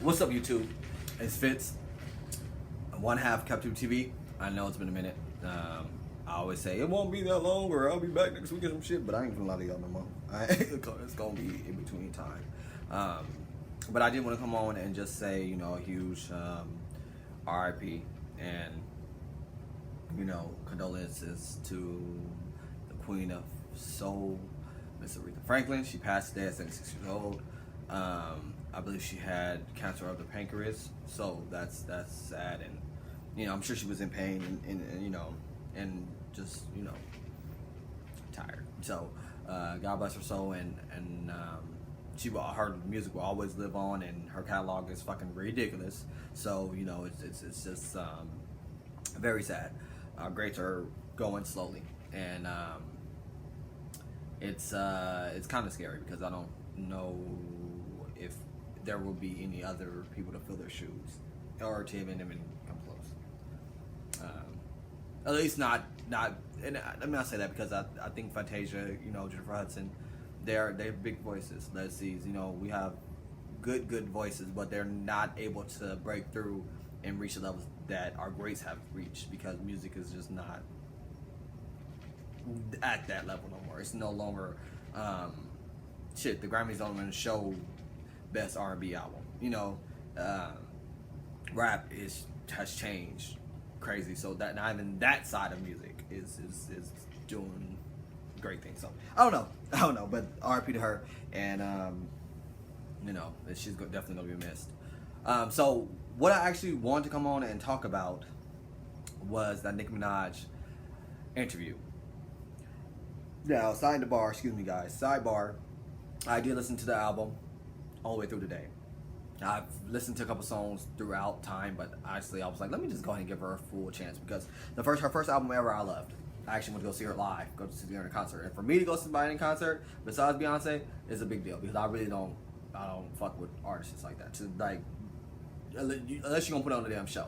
What's up, YouTube? It's Fitz, one half Captive TV. I know it's been a minute. I always say it won't be that long, or I'll be back next week or some shit. But I ain't gonna lie to y'all no more. It's gonna be in between time. But I did want to come on and just say, you know, a huge RIP and condolences to the Queen of Soul, Miss Aretha Franklin. She passed today at 76 years old. I believe she had cancer of the pancreas, so that's sad, and I'm sure she was in pain and just tired. So God bless her soul, and her music will always live on, and her catalog is fucking ridiculous. So it's just very sad. Greats are going slowly, and it's kind of scary because I don't know if there will be any other people to fill their shoes or to even come close. At least not. And let me not say that because I think Fantasia, Jennifer Hudson, they're big voices. Let's see, we have good voices, but they're not able to break through and reach the levels that our greats have reached because music is just not at that level no more. It's no longer the Grammys don't even show best R&B album. Rap has changed crazy, so that not even that side of music is doing great things. So I don't know, but R.I.P. to her, and she's definitely gonna be missed. So what I actually wanted to come on and talk about was that Nicki Minaj interview. Now, sidebar. I did listen to the album all the way through today. I've listened to a couple songs throughout time, but honestly, I was like, let me just go ahead and give her a full chance because her first album ever, I loved. I actually went to go see her live, go to see her in a concert, and for me to go see somebody in a concert besides Beyonce is a big deal because I don't fuck with artists like that. To like, unless you're gonna put on a damn show.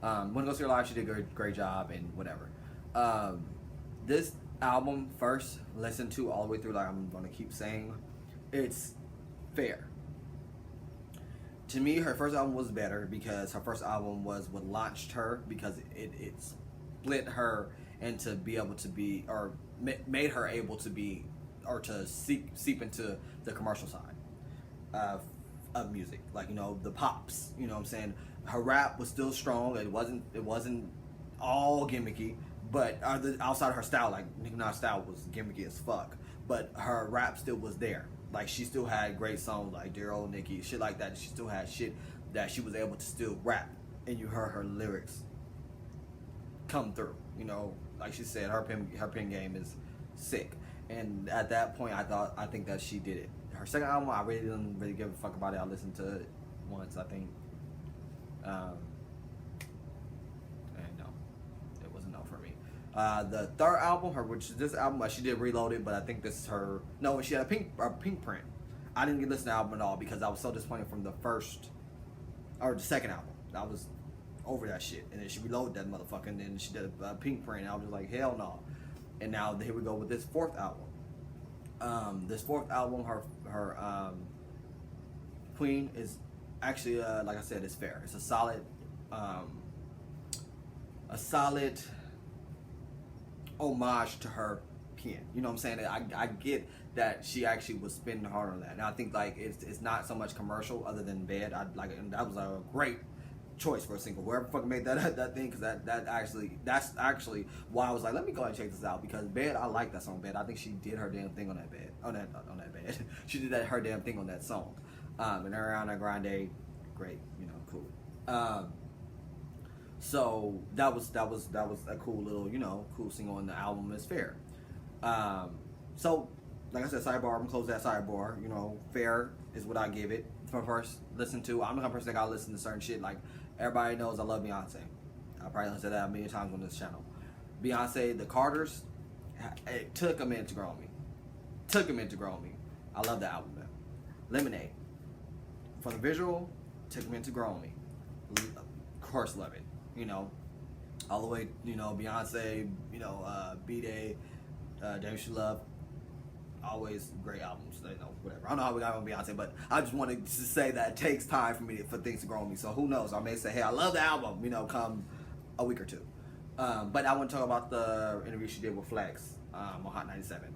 Went to go see her live. She did a great job and whatever. This album, first listen to all the way through, like I'm gonna keep saying, it's fair. To me, her first album was better because her first album was what launched her because it split her into be able to be, or made her able to be, or to seep into the commercial side of music, like the pops. You know what I'm saying? Her rap was still strong. It wasn't all gimmicky, but outside of her style, like Nicki Minaj's style was gimmicky as fuck, but her rap still was there. Like she still had great songs like Dear Old Nikki, shit like that. She still had shit that she was able to still rap, and you heard her lyrics come through. Like she said, her pen game is sick. And at that point, I think that she did it. Her second album, I really didn't really give a fuck about it. I listened to it once, I think. And no, it wasn't enough for me. The third album, which is this album, she did Reloaded, but I think this is her. No, she had a pink print. I didn't get to listen to the album at all because I was so disappointed from the second album. I was over that shit, and then she reloaded that motherfucker, and then she did a pink print, and I was just like, hell no. And now here we go with this fourth album. This fourth album, her Queen is actually, like I said, it's fair. It's a solid homage to her pen. You know what I'm saying? I get that she actually was spending hard on that. And I think like it's not so much commercial other than Bed. And that was a great choice for a single. Whoever fucking made that thing, because that's actually why I was like, let me go ahead and check this out, because Bed, I like that song Bed. I think she did her damn thing on that bed. On that bed. She did her damn thing on that song. And Ariana Grande, great, cool. So that was a cool little, cool single on the album. Is fair. So like I said, sidebar, I'm gonna close that sidebar. Fair is what I give it for first listen to. I'm the kind of person that gotta listen to certain shit. Like everybody knows I love Beyonce. I probably said that a million times on this channel. Beyonce, the Carters, it took a minute to grow on me. I love that album, man. Lemonade, from the visual, took a minute to grow on me. Of course, love it. All the way, Beyonce, B-Day, Damn She Love. always great albums. You know, whatever. I don't know how we got on Beyonce, but I just wanted to say that it takes time for things to grow on me. So who knows? I may say, hey, I love the album. You know, come a week or two. But I want to talk about the interview she did with Flex on Hot 97.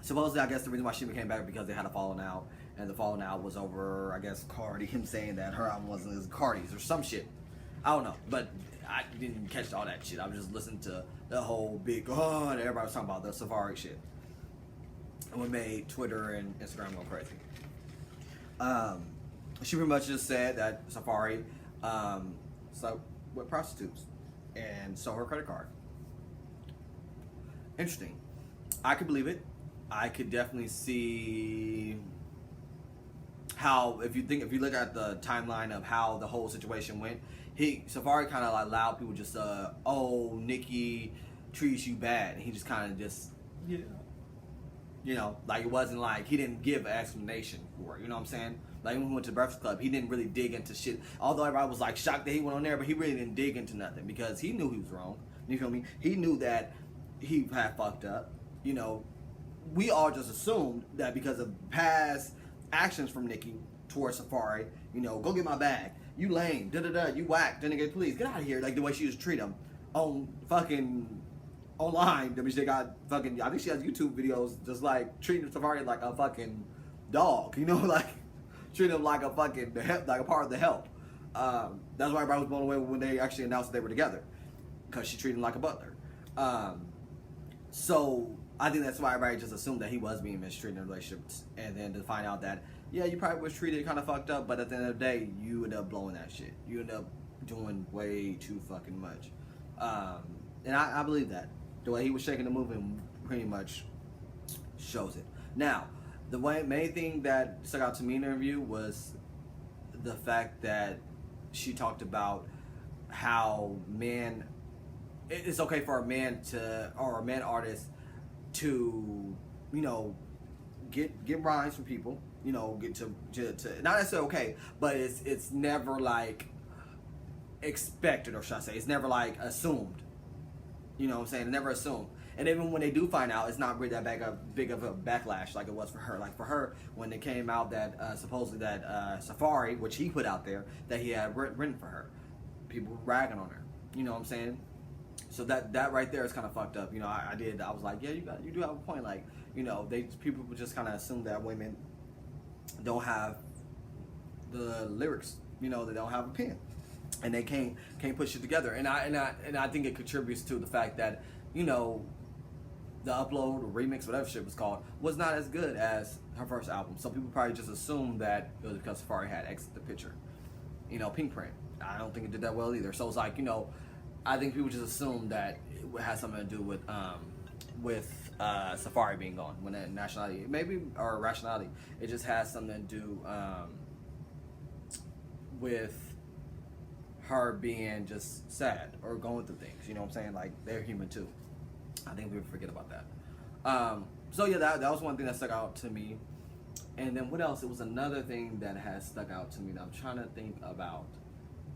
Supposedly, I guess the reason why she came back because they had a falling out, and the falling out was over, I guess, Cardi, him saying that her album wasn't as Cardi's or some shit. I don't know, but I didn't catch all that shit. I was just listening to the whole big, and everybody was talking about the Safari shit. And what made Twitter and Instagram go crazy. She pretty much just said that Safari slept with prostitutes and stole her credit card. Interesting. I could believe it. I could definitely see how, if you look at the timeline of how the whole situation went, Safari kind of allowed people just, Nicki treats you bad, and he just kind of just, you know, like it wasn't like he didn't give an explanation for it. You know what I'm saying? Like when we went to Breakfast Club, he didn't really dig into shit. Although everybody was like shocked that he went on there, but he really didn't dig into nothing because he knew he was wrong. You feel me? He knew that he had fucked up. You know, we all just assumed that because of past actions from Nicki towards Safari, you know, go get my bag. You lame, you whack, then again, please get out of here. Like the way she used to treat him on fucking online. I mean, they got fucking. I think she has YouTube videos just like treating Safari like a fucking dog. You know, like treating him like a fucking like a part of the help. That's why everybody was blown away when they actually announced that they were together, because she treated him like a butler. So I think that's why everybody just assumed that he was being mistreated in relationships, and then to find out that yeah, you probably was treated kind of fucked up, but at the end of the day, you end up blowing that shit. You end up doing way too fucking much, and I believe that the way he was shaking the movement pretty much shows it. Now, the main thing that stuck out to me in the interview was the fact that she talked about how it's okay for a man or a man artist to, you know, get rhymes from people, you know, get to not necessarily okay, but it's never like expected, or should I say, it's never like assumed. You know what I'm saying? It's never assumed. And even when they do find out, it's not really that big of a backlash like it was for her. Like for her, when it came out that supposedly that Safari, which he put out there, that he had written for her, people were ragging on her. You know what I'm saying? So that right there is kind of fucked up. You know, I was like, yeah, you do have a point. Like, you know, people would just kind of assume that women don't have the lyrics. You know, they don't have a pen, and they can't put shit together. And I think it contributes to the fact that, you know, the upload or remix, whatever shit was called, was not as good as her first album. Some people probably just assumed that it was because Safari had exited the picture. You know, Pink Print. I don't think it did that well either. So it's like, you know, I think people just assumed that it has something to do with Safari being gone, when that nationality, maybe, or rationality. It just has something to do with her being just sad or going through things. You know what I'm saying? Like, they're human too. I think we forget about that. So yeah, that was one thing that stuck out to me. And then what else? It was another thing that has stuck out to me that I'm trying to think about.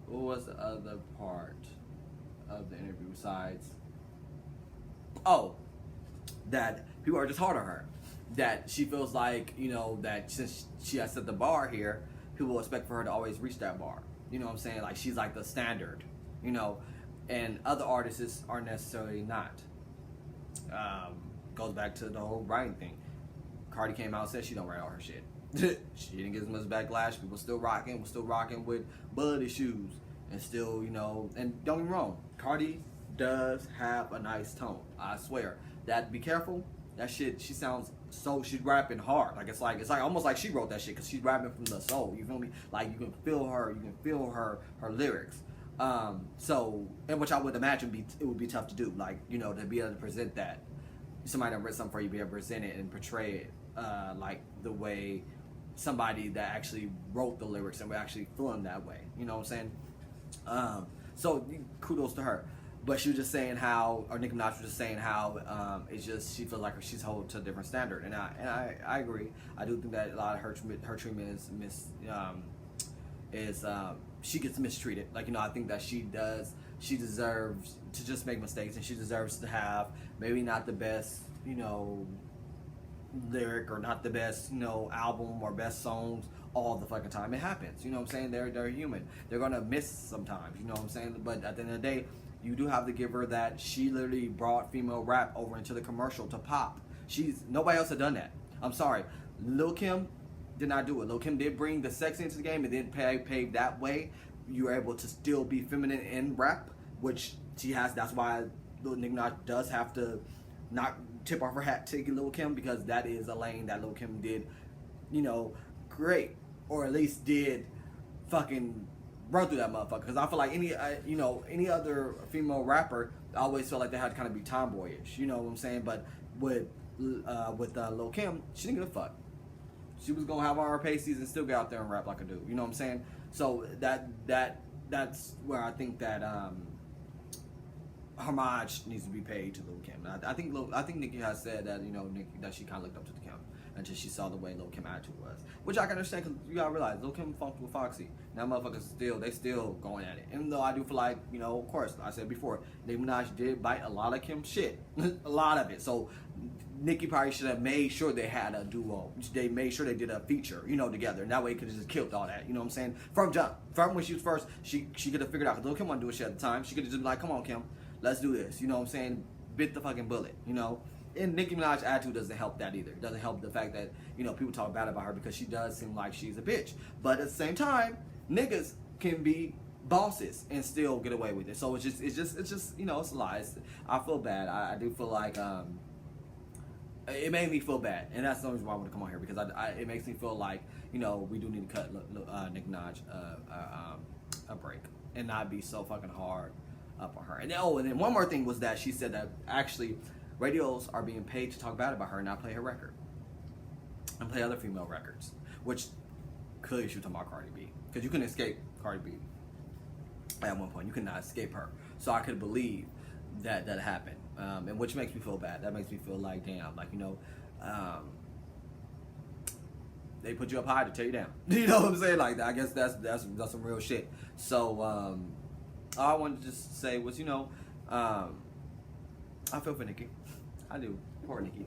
What was the other part of the interview besides, that people are just hard on her, that she feels like, you know, that since she has set the bar here, people will expect for her to always reach that bar. You know what I'm saying? Like, she's like the standard, you know, and other artists are necessarily not. Goes back to the whole writing thing. Cardi came out and said she don't write all her shit. She didn't get as much backlash. People still rocking with Buddy shoes, and still, you know, and don't get me wrong, Cardi does have a nice tone. I swear. That, be careful. That shit, she's rapping hard. Like it's like almost like she wrote that shit, because she's rapping from the soul. You feel me? Like you can feel her lyrics. So, and which I would imagine it would be tough to do. Like, you know, to be able to present that. Somebody that wrote something for you, be able to present it and portray it like the way somebody that actually wrote the lyrics and would actually feel them that way. You know what I'm saying? So kudos to her. But she was just saying how, or Nicki Minaj was just saying how it's just, she feels like she's held to a different standard, and I agree. I do think that a lot of her treatment is she gets mistreated. Like, you know, I think that she deserves to just make mistakes, and she deserves to have maybe not the best, you know, lyric or not the best, album or best songs all the fucking time. It happens. You know what I'm saying? They're human. They're gonna miss sometimes. You know what I'm saying? But at the end of the day, you do have to give her that she literally brought female rap over into the commercial to pop. Nobody else had done that. I'm sorry, Lil Kim did not do it. Lil Kim did bring the sex into the game and did pave that way. You were able to still be feminine in rap, which she has. That's why Nicki Minaj does have to not tip off her hat to Lil Kim, because that is a lane that Lil Kim did, great, or at least did fucking run through that motherfucker. Because I feel like any other female rapper, I always felt like they had to kind of be tomboyish. You know what I'm saying? But with Lil Kim, she didn't give a fuck. She was gonna have all her pasties and still get out there and rap like a dude. You know what I'm saying? So that's where I think that homage needs to be paid to Lil Kim. And I think Nicki has said that that she kind of looked up to the Kim until she saw the way Lil Kim attitude was, which I can understand, because you gotta realize Lil Kim funked with Foxy. Now motherfuckers still going at it. Even though I do feel like, of course, I said before, Nicki Minaj did bite a lot of Kim shit, a lot of it. So Nicki probably should have made sure they had a duo. They made sure they did a feature, together. And that way it could have just killed all that. You know what I'm saying? From jump. From when she was first, she could have figured out, because Lil Kim wasn't doing shit at the time. She could have just been like, come on, Kim, let's do this. You know what I'm saying? Bit the fucking bullet, And Nicki Minaj's attitude doesn't help that either. It doesn't help the fact that, people talk bad about her, because she does seem like she's a bitch. But at the same time, niggas can be bosses and still get away with it. So it's just it's a lie. I feel bad. I do feel like it made me feel bad, and that's the only reason why I want to come on here, because it makes me feel like we do need to cut Nicki Minaj a break and not be so fucking hard up on her. And then one more thing was that she said that actually radios are being paid to talk bad about her and not play her record and play other female records, which clearly she was talking about Cardi B, because you couldn't escape Cardi B at one point. You could not escape her. So I could believe that happened, and which makes me feel bad. That makes me feel like, damn, like, they put you up high to tear you down. You know what I'm saying? Like, I guess that's some real shit. So all I wanted to just say was, I feel for Nicki. I do. Poor Nicki.